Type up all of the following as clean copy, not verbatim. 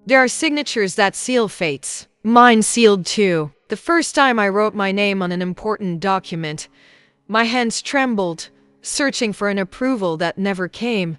There are signatures that seal fates. Mine sealed too. The first time I wrote my name on an important document, my hands trembled, searching for an approval that never came,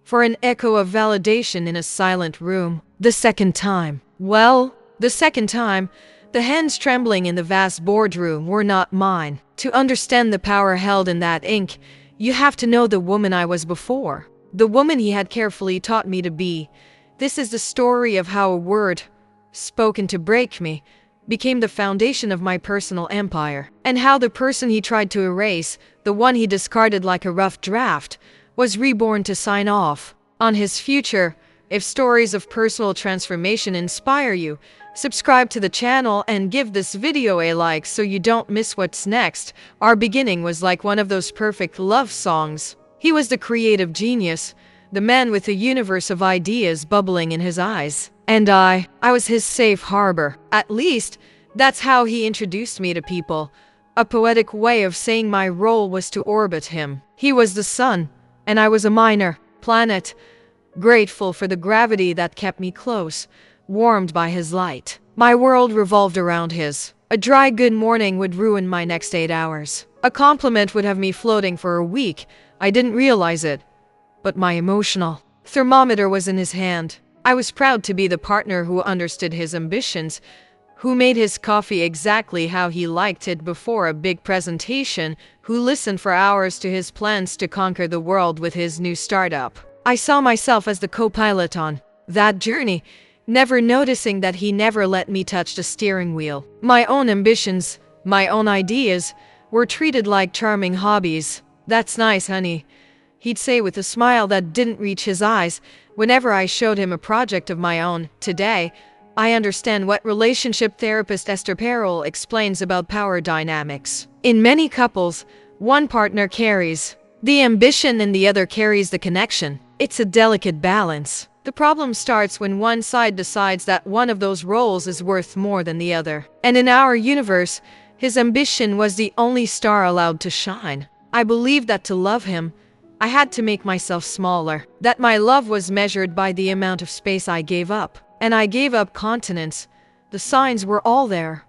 for an echo of validation in a silent room. The second time, the hands trembling in the vast boardroom were not mine. To understand the power held in that ink, you have to know the woman I was before, the woman he had carefully taught me to be. This is the story of how a word, spoken to break me, became the foundation of my personal empire, and how the person he tried to erase, the one he discarded like a rough draft, was reborn to sign off on his future. If stories of personal transformation inspire you, subscribe to the channel and give this video a like so you don't miss what's next. Our beginning was like one of those perfect love songs. He was the creative genius, the man with a universe of ideas bubbling in his eyes. And I was his safe harbor. At least, that's how he introduced me to people. A poetic way of saying my role was to orbit him. He was the sun, and I was a minor planet, grateful for the gravity that kept me close, warmed by his light. My world revolved around his. A dry good morning would ruin my next 8 hours. A compliment would have me floating for a week. I didn't realize it, but my emotional thermometer was in his hand. I was proud to be the partner who understood his ambitions, who made his coffee exactly how he liked it before a big presentation, who listened for hours to his plans to conquer the world with his new startup. I saw myself as the co-pilot on that journey, never noticing that he never let me touch the steering wheel. My own ambitions, my own ideas, were treated like charming hobbies. "That's nice, honey," he'd say with a smile that didn't reach his eyes whenever I showed him a project of my own. Today, I understand what relationship therapist Esther Perel explains about power dynamics. In many couples, one partner carries the ambition and the other carries the connection. It's a delicate balance. The problem starts when one side decides that one of those roles is worth more than the other. And in our universe, his ambition was the only star allowed to shine. I believed that to love him, I had to make myself smaller, that my love was measured by the amount of space I gave up. And I gave up continence. The signs were all there,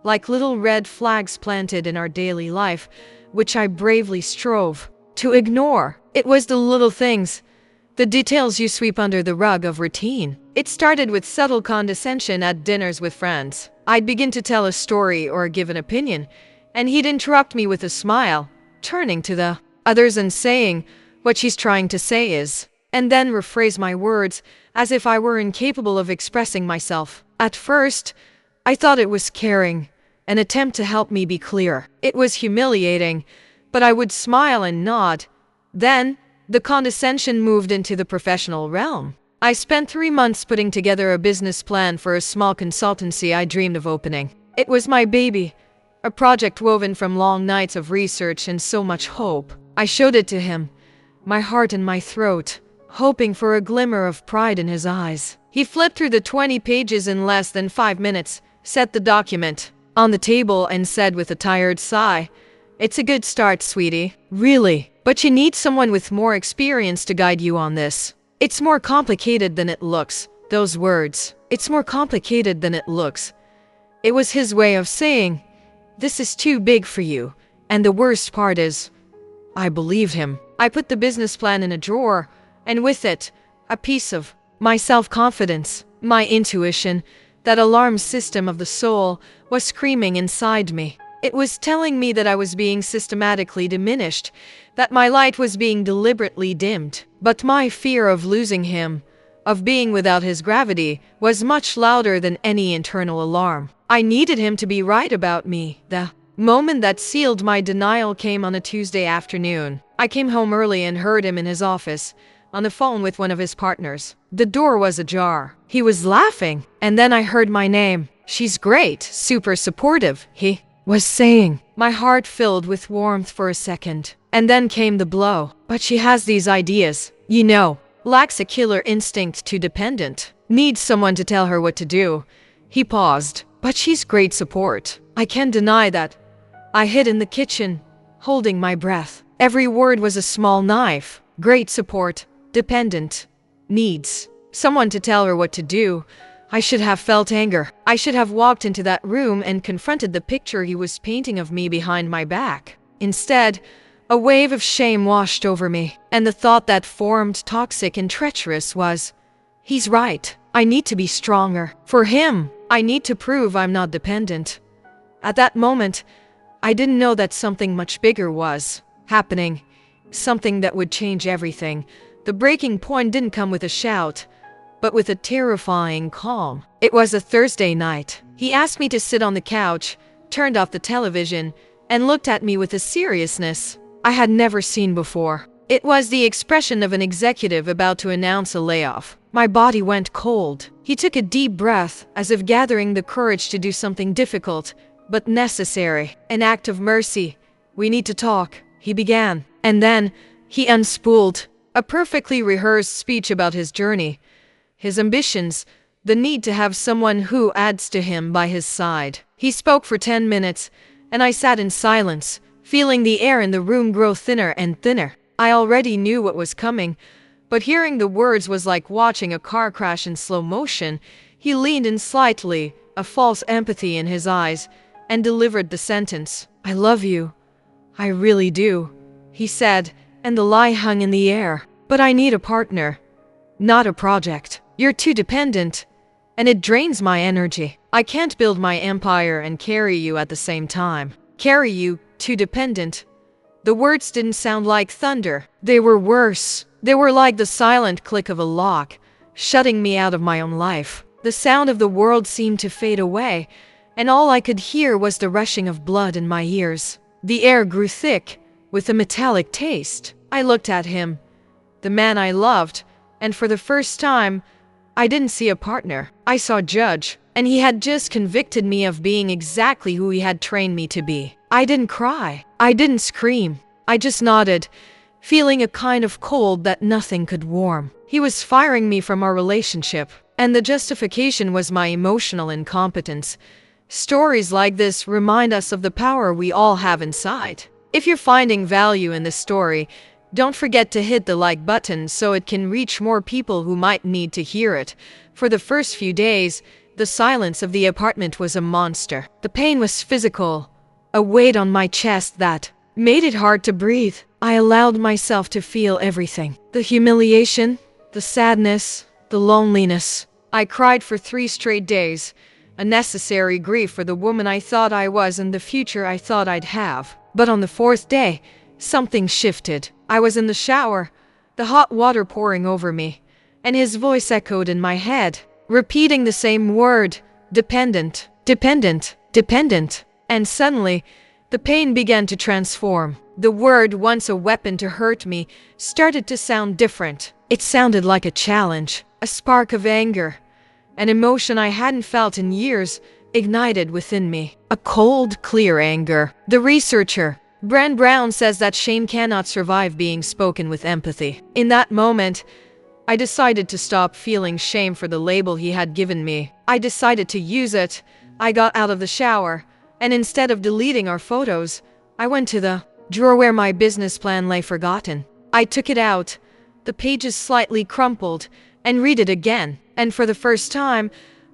like little red flags planted in our daily life, which I bravely strove to ignore. It was the little things, the details you sweep under the rug of routine. It started with subtle condescension at dinners with friends. I'd begin to tell a story or give an opinion, and he'd interrupt me with a smile, turning to the others and saying, "What she's trying to say is," and then rephrase my words as if I were incapable of expressing myself. At first, I thought it was caring, an attempt to help me be clear. It was humiliating, but I would smile and nod. Then, the condescension moved into the professional realm. I spent 3 months putting together a business plan for a small consultancy I dreamed of opening. It was my baby, a project woven from long nights of research and so much hope. I showed it to him, my heart in my throat, hoping for a glimmer of pride in his eyes. He flipped through the 20 pages in less than 5 minutes, set the document on the table, and said with a tired sigh, "It's a good start, sweetie. Really. But you need someone with more experience to guide you on this. It's more complicated than it looks." Those words. It's more complicated than it looks. It was his way of saying, "This is too big for you." And the worst part is, I believed him. I put the business plan in a drawer, and with it, a piece of my self-confidence, my intuition, that alarm system of the soul, was screaming inside me. It was telling me that I was being systematically diminished, that my light was being deliberately dimmed. But my fear of losing him, of being without his gravity, was much louder than any internal alarm. I needed him to be right about me. The moment that sealed my denial came on a Tuesday afternoon. I came home early and heard him in his office, on the phone with one of his partners. The door was ajar. He was laughing, and then I heard my name. "She's great, super supportive," he was saying. My heart filled with warmth for a second, and then came the blow. "But she has these ideas, you know, lacks a killer instinct, too dependent, needs someone to tell her what to do." He paused. "But she's great support. I can't deny that." I hid in the kitchen, holding my breath. Every word was a small knife. Great support, dependent, needs. someone to tell her what to do. I should have felt anger. I should have walked into that room and confronted the picture he was painting of me behind my back. Instead, a wave of shame washed over me, and the thought that formed toxic and treacherous was, he's right. I need to be stronger. For him, I need to prove I'm not dependent. At that moment, I didn't know that something much bigger was happening, something that would change everything. The breaking point didn't come with a shout, but with a terrifying calm. It was a Thursday night. He asked me to sit on the couch, turned off the television, and looked at me with a seriousness I had never seen before. It was the expression of an executive about to announce a layoff. My body went cold. He took a deep breath, as if gathering the courage to do something difficult, but necessary. An act of mercy. We need to talk, he began. And then, he unspooled a perfectly rehearsed speech about his journey, his ambitions, the need to have someone who adds to him by his side. He spoke for 10 minutes, and I sat in silence, feeling the air in the room grow thinner and thinner. I already knew what was coming, but hearing the words was like watching a car crash in slow motion. He leaned in slightly, a false empathy in his eyes, and delivered the sentence. I love you. I really do, he said, and the lie hung in the air. But I need a partner, not a project. You're too dependent, and it drains my energy. I can't build my empire and carry you at the same time. Carry you, too dependent. The words didn't sound like thunder. They were worse. They were like the silent click of a lock, shutting me out of my own life. The sound of the world seemed to fade away, and all I could hear was the rushing of blood in my ears. The air grew thick, with a metallic taste. I looked at him, the man I loved, and for the first time, I didn't see a partner. I saw a judge, and he had just convicted me of being exactly who he had trained me to be. I didn't cry. I didn't scream. I just nodded, feeling a kind of cold that nothing could warm. He was firing me from our relationship, and the justification was my emotional incompetence. Stories like this remind us of the power we all have inside. If you're finding value in this story, don't forget to hit the like button so it can reach more people who might need to hear it. For the first few days, the silence of the apartment was a monster. The pain was physical, a weight on my chest that made it hard to breathe. I allowed myself to feel everything. The humiliation, the sadness, the loneliness. I cried for 3 straight days, a necessary grief for the woman I thought I was and the future I thought I'd have. But on the 4th day, something shifted. I was in the shower, the hot water pouring over me, and his voice echoed in my head, repeating the same word, dependent, dependent, dependent. And suddenly, the pain began to transform. The word, once a weapon to hurt me, started to sound different. It sounded like a challenge, a spark of anger. An emotion I hadn't felt in years ignited within me. A cold, clear anger. The researcher, Brené Brown, says that shame cannot survive being spoken with empathy. In that moment, I decided to stop feeling shame for the label he had given me. I decided to use it. I got out of the shower, and instead of deleting our photos, I went to the drawer where my business plan lay forgotten. I took it out, the pages slightly crumpled, and read it again. And for the first time,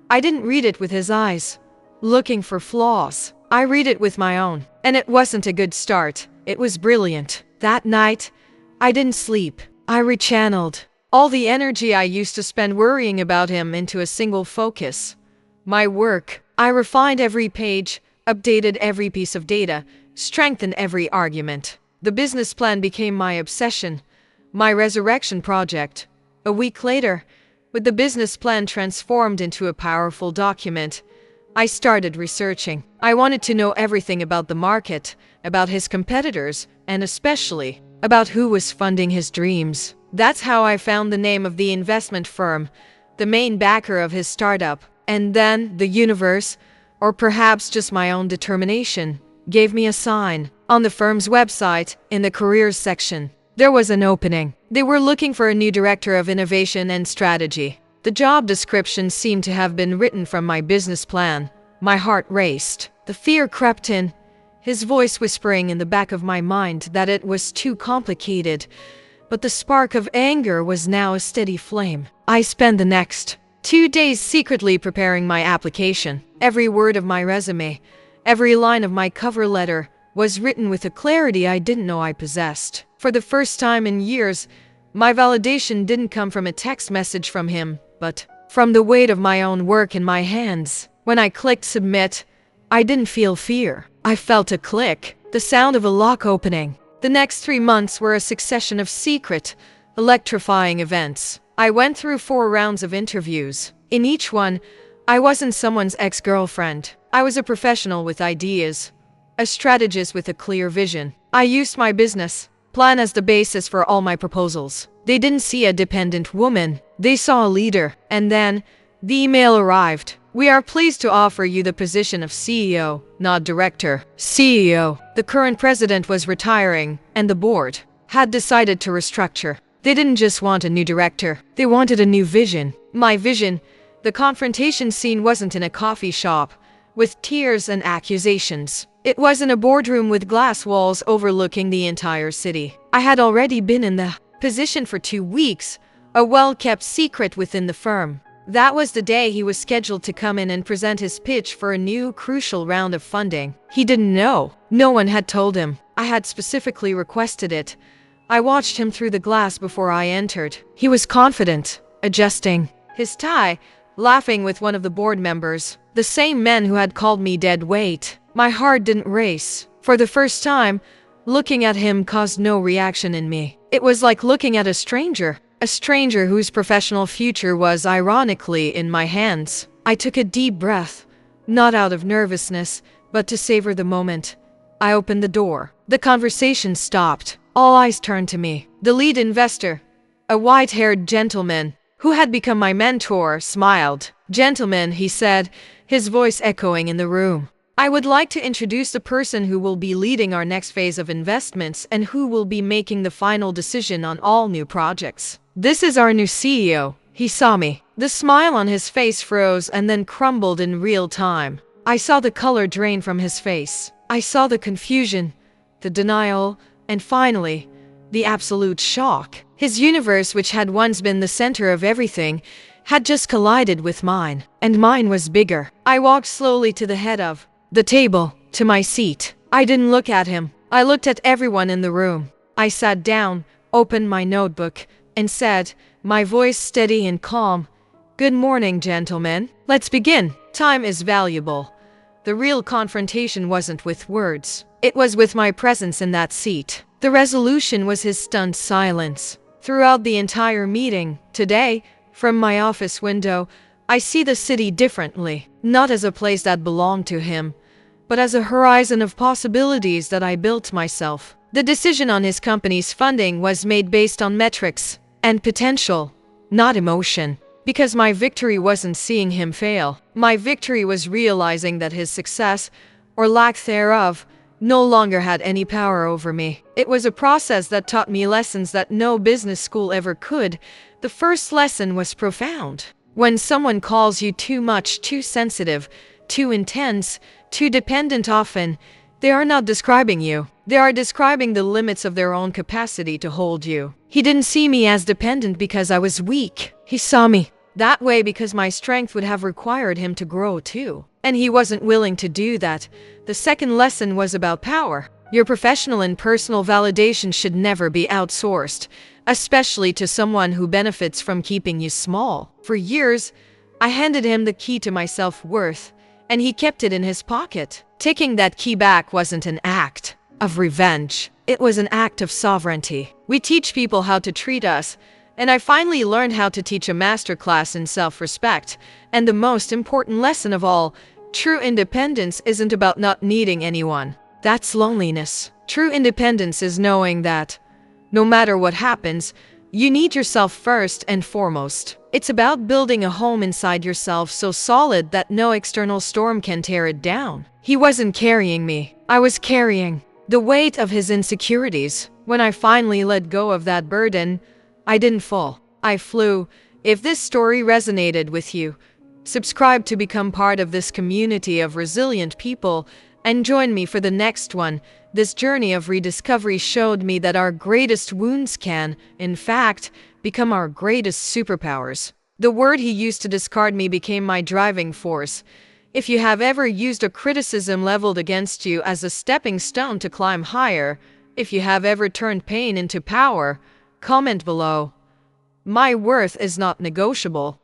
I didn't read it with his eyes, looking for flaws. I read it with my own. And it wasn't a good start. It was brilliant. That night, I didn't sleep. I rechanneled all the energy I used to spend worrying about him into a single focus. My work. I refined every page, updated every piece of data, strengthened every argument. The business plan became my obsession, my resurrection project. A week later, with the business plan transformed into a powerful document, I started researching. I wanted to know everything about the market, about his competitors, and especially about who was funding his dreams. That's how I found the name of the investment firm, the main backer of his startup. And then the universe, or perhaps just my own determination, gave me a sign. On the firm's website, in the careers section, there was an opening. They were looking for a new director of innovation and strategy. The job description seemed to have been written from my business plan. My heart raced. The fear crept in, his voice whispering in the back of my mind that it was too complicated. but the spark of anger was now a steady flame. I spent the next 2 days secretly preparing my application. Every word of my resume, every line of my cover letter was written with a clarity I didn't know I possessed. For the first time in years, my validation didn't come from a text message from him, but from the weight of my own work in my hands. When I clicked submit, I didn't feel fear. I felt a click, the sound of a lock opening. The next 3 months were a succession of secret, electrifying events. I went through 4 rounds of interviews. In each one, I wasn't someone's ex-girlfriend. I was a professional with ideas, a strategist with a clear vision. I used my business plan as the basis for all my proposals. They didn't see a dependent woman. They saw a leader. And then the email arrived. We are pleased to offer you the position of CEO, not director. CEO. The current president was retiring, and the board had decided to restructure. They didn't just want a new director. They wanted a new vision. My vision. The confrontation scene wasn't in a coffee shop with tears and accusations. It was in a boardroom with glass walls overlooking the entire city. I had already been in the position for 2 weeks, a well-kept secret within the firm. That was the day he was scheduled to come in and present his pitch for a new crucial round of funding. He didn't know. No one had told him. I had specifically requested it. I watched him through the glass before I entered. He was confident, adjusting his tie, laughing with one of the board members, the same men who had called me dead weight. My heart didn't race. For the first time, looking at him caused no reaction in me. It was like looking at a stranger whose professional future was ironically in my hands. I took a deep breath, not out of nervousness, but to savor the moment. I opened the door. The conversation stopped. All eyes turned to me. The lead investor, a white-haired gentleman who had become my mentor, smiled. "Gentlemen," he said, his voice echoing in the room. "I would like to introduce the person who will be leading our next phase of investments and who will be making the final decision on all new projects. This is our new CEO." He saw me. The smile on his face froze and then crumbled in real time. I saw the color drain from his face. I saw the confusion, the denial, and finally, the absolute shock. His universe, which had once been the center of everything, had just collided with mine, and mine was bigger. I walked slowly to the head of the table, to my seat. I didn't look at him. I looked at everyone in the room. I sat down, opened my notebook, and said, my voice steady and calm, "Good morning, gentlemen. Let's begin. Time is valuable." The real confrontation wasn't with words. It was with my presence in that seat. The resolution was his stunned silence. Throughout the entire meeting, today, from my office window, I see the city differently. Not as a place that belonged to him, but as a horizon of possibilities that I built myself. The decision on his company's funding was made based on metrics and potential, not emotion. Because my victory wasn't seeing him fail. My victory was realizing that his success, or lack thereof, no longer had any power over me. It was a process that taught me lessons that no business school ever could. The first lesson was profound. When someone calls you too much, too sensitive, too intense, too dependent, often, they are not describing you. They are describing the limits of their own capacity to hold you. He didn't see me as dependent because I was weak. He saw me that way because my strength would have required him to grow too. And he wasn't willing to do that. The second lesson was about power. Your professional and personal validation should never be outsourced, especially to someone who benefits from keeping you small. For years, I handed him the key to my self-worth, and he kept it in his pocket. Taking that key back wasn't an act of revenge. It was an act of sovereignty. We teach people how to treat us, and I finally learned how to teach a masterclass in self-respect. And the most important lesson of all, true independence isn't about not needing anyone. That's loneliness. True independence is knowing that, no matter what happens, you need yourself first and foremost. It's about building a home inside yourself so solid that no external storm can tear it down. He wasn't carrying me. I was carrying the weight of his insecurities. When I finally let go of that burden, I didn't fall. I flew. If this story resonated with you, subscribe to become part of this community of resilient people and join me for the next one. This journey of rediscovery showed me that our greatest wounds can, in fact, become our greatest superpowers. The word he used to discard me became my driving force. If you have ever used a criticism leveled against you as a stepping stone to climb higher, if you have ever turned pain into power, comment below. My worth is not negotiable.